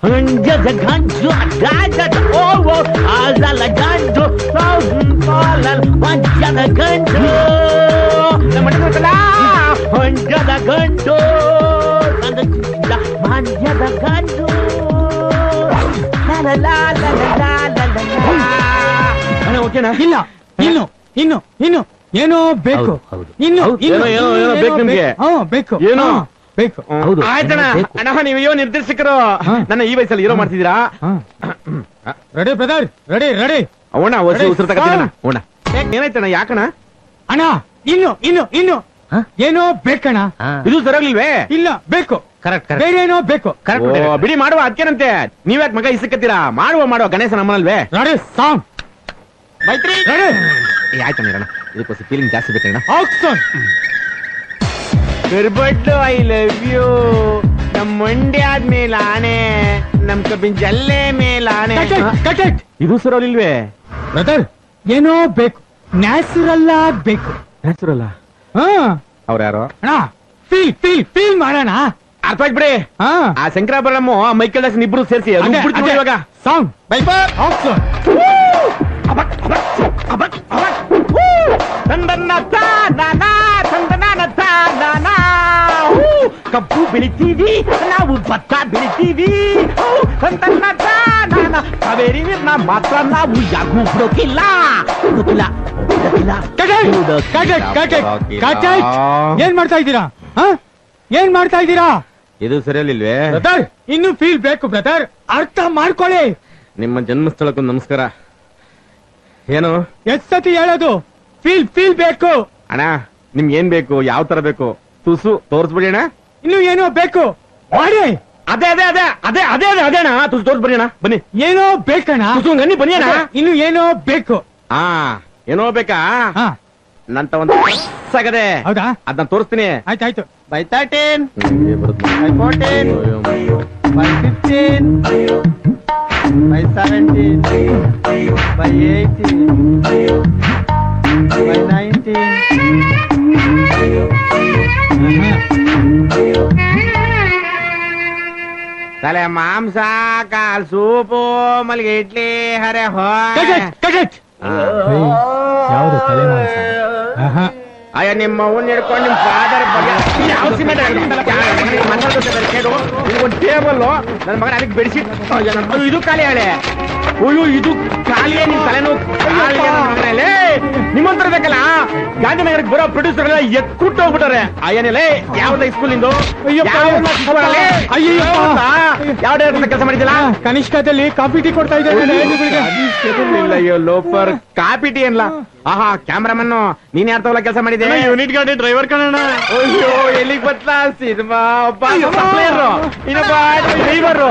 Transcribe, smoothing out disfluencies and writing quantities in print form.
Just a ganjo, ganjo, oh, azala ganjo, thousand dollars, one jada ganjo. Namatala, one jada ganjo, one jada ganjo. La la la la la la la. ಅಣ್ಣ ಓಕೆನಾ? ಇಲ್ಲ, ಇನ್ನು ಏನೋ ಬೇಕು. ಇನ್ನು ಏನೋ ಬೇಕು ನಿಮ್ಗೆ? ಬೇಕು. ಏನೋ ಬೇಕು. ಆಯ್ತಣ್ಣ. ಅಣ್ಣ ನೀವು ನಿರ್ದೇಶಕರು ನನ್ನ ಈ ವಯಸ್ಸಲ್ಲಿ ಹೀರೋ ಮಾಡ್ತಿದ್ದೀರಾ? Ready brother, ready. ಅವಣ್ಣ ಉಸಿರು ತಗೋತೀನ. ಅವಣ್ಣ ಏನಾಯ್ತಣ್ಣ? ಯಾಕಣ್ಣ? ಅಣ್ಣ ಇನ್ನು ಏನೋ ಬೇಕಣ್ಣ. ಇದು ಸರಿಯಾಗ್ಲಿಲ್ವೇ? ಇಲ್ಲ, ಬೇಕು. ಕರೆಕ್ಟ್. ಬೇರೆ ಏನೋ ಬೇಕು. ಕರೆಕ್ಟ್. ಬಿಡಿ, ಮಾಡುವ. ಅದಕ್ಕೇನಂತೆ ನೀವ್ಯಾಕೆ ಮಗ ಇಸಕತ್ತೀರಾ? ಮಾಡುವ ಗಣೇಶ ನಮ್ಮನಲ್ವೇ? ರೆಡಿ ಸಾಂಗ್ ಮೈತ್ರಿ. ಆಯ್ತಣ್ಣ ಇರೋಣ. ಇದಕ್ಕೋಸ್ಕರ ಫೀಲಿಂಗ್ ಜಾಸ್ತಿ ಬೇಕಣ್ಣ. ಬಿರ್ಬಟ್ಟು ಐ ಲವ್ ಯು. ನಮ್ ಮಂಡ್ಯ ಆದ್ಮೇಲೆ ಆನೆ, ನಮ್ ಕಬ್ಬಿನ ಜಲ್ಲೆ ಮೇಲೆ ಆನೆ. ಇದು ಸರೋಲಿಲ್ವೇ ಬ್ರದರ್? ಏನೋ ಬೇಕು, ನ್ಯಾಚುರಲ್ ಆಗ್ಬೇಕು. ನ್ಯಾಚುರಲ್? ಅವ್ರ ಯಾರೋ ಫೀಲ್ ಮಾಡೋಣ. ಅರ್ಥ ಆಗ್ಬಿಡಿ. ಆ ಶಂಕರಾಭರಣಮ್ಮ ಮೈಕಲ್ ದಾಸನ್ ಇಬ್ರು ಸೇರಿಸಿ ಇವಾಗ ಸಾಂಗ್ ಕಬ್ಬು ಬೆಳಿತೀವಿ ನಾವು, ಭತ್ತ ಬೆಳಿತೀವಿ, ಕಾವೇರಿ ನೀರ್ನ ಮಾತ್ರ ನಾವು ಯಾಕೂ ಬಿಡೋಕಿಲ್ಲ. ಏನ್ ಮಾಡ್ತಾ ಇದ್ದೀರಾ? ಇದು ಸರಿಯಲ್ಲಿಲ್ವೇ ಬ್ರದರ್? ಇನ್ನು ಫೀಲ್ ಬೇಕು ಬ್ರದರ್, ಅರ್ಥ ಮಾಡ್ಕೊಳ್ಳಿ. ನಿಮ್ಮ ಜನ್ಮಸ್ಥಳಕ್ಕೂ ನಮಸ್ಕಾರ. ಏನು ಎಷ್ಟ್ ಸತಿ ಹೇಳೋದು? ಫೀಲ್ ಬೇಕು ಅಣ್ಣ. ನಿಮ್ಗೆ ಏನ್ ಬೇಕು? ಯಾವ ತರ ಬೇಕು? ತುಸು ತೋರ್ಸ್ಬಿಡಿ ಅಣ್ಣ. ಇನ್ನು ಏನೋ ಬೇಕು ಮಾಡಿ. ಅದೇ ಅಣ್ಣ, ತುಸು ತೋರ್ಸ್ಬಿಡಿ ಅಣ್ಣ. ಬನ್ನಿ. ಏನೋ ಬೇಕಣ್ಣ. ತುಸು ಗನ್ನಿ ಬನ್ನಿ ಅಣ್ಣ. ಇನ್ನು ಏನೋ ಬೇಕು. ಏನೋ ಬೇಕಾ? ನಂತ ಒಂದು ಆಗದೆ. ಹೌದಾ? ಅದನ್ನ ತೋರಿಸ್ತೀನಿ. ಆಯ್ತಾಯ್ತು. By 13, by 14, by 15, by 17, by 18, by 19. ತಲೆ ಮಾಂಸ, ಕಾಲ್ ಸೂಪು, ಮಲ್ಲಿಗೆ ಇಡ್ಲಿ, ಹರೆ ಯಾವುದು ತಲೆ ಮಾಂಸ? ಅಯ್ಯ ನಿಮ್ಮ ಅವ್ನ ಹಿಡ್ಕೊಂಡು ನಿಮ್ ಫಾದರ್ ಒಂದು ಟೇಬಲ್ ನನ್ನ ಮಗನ ಅದಕ್ಕೆ ಬೆಡಿಸಿ. ಇದು ಖಾಲಿ ಹೇಳೆ. ಅಯ್ಯೋ ಇದು ಖಾಲಿಯೇ. ನಿಮ್ ತಲೆನೋವು ನಿಮ್ಮಂತರ ಬೇಕಲ್ಲ. ಗಾಂಧಿನಗರಕ್ಕೆ ಬರೋ ಪ್ರೊಡ್ಯೂಸರ್ ಎಲ್ಲ ಎತ್ಕುಟ್ಟು ಹೋಗ್ಬಿಟ್ಟಾರೆ. ಅಯ್ಯನೇ ಯಾವ್ದ ಸ್ಕೂಲ್ ನಿಂದು? ಯಾವ ಕೆಲಸ ಮಾಡಿದಿಲ್ಲ? ಕನಿಷ್ಠದಲ್ಲಿ ಕಾಫಿ ಟೀ ಕೊಡ್ತಾ ಇದ್ದಾರೆ. ಅಯ್ಯೋ ಲೋಫರ್, ಕಾಫಿ ಟೀ ಅನ್ಲ. ಆಹಾ ಕ್ಯಾಮ್ರಾಮನ್ ನೀನ್ ಯಾರ್ತವಲ್ಲ ಕೆಲಸ ಮಾಡಿದೆ? ಯೂನಿಟ್ ಗಾಡಿ ಡ್ರೈವರ್ ಕಣ. ಅಯ್ಯೋ ಎಲ್ಲಿಗೆ ಬತ್ಲಾ ಸಿನಿಮಾ. ಇನ್ನೊಬ್ಬ ಡ್ರೈವರು.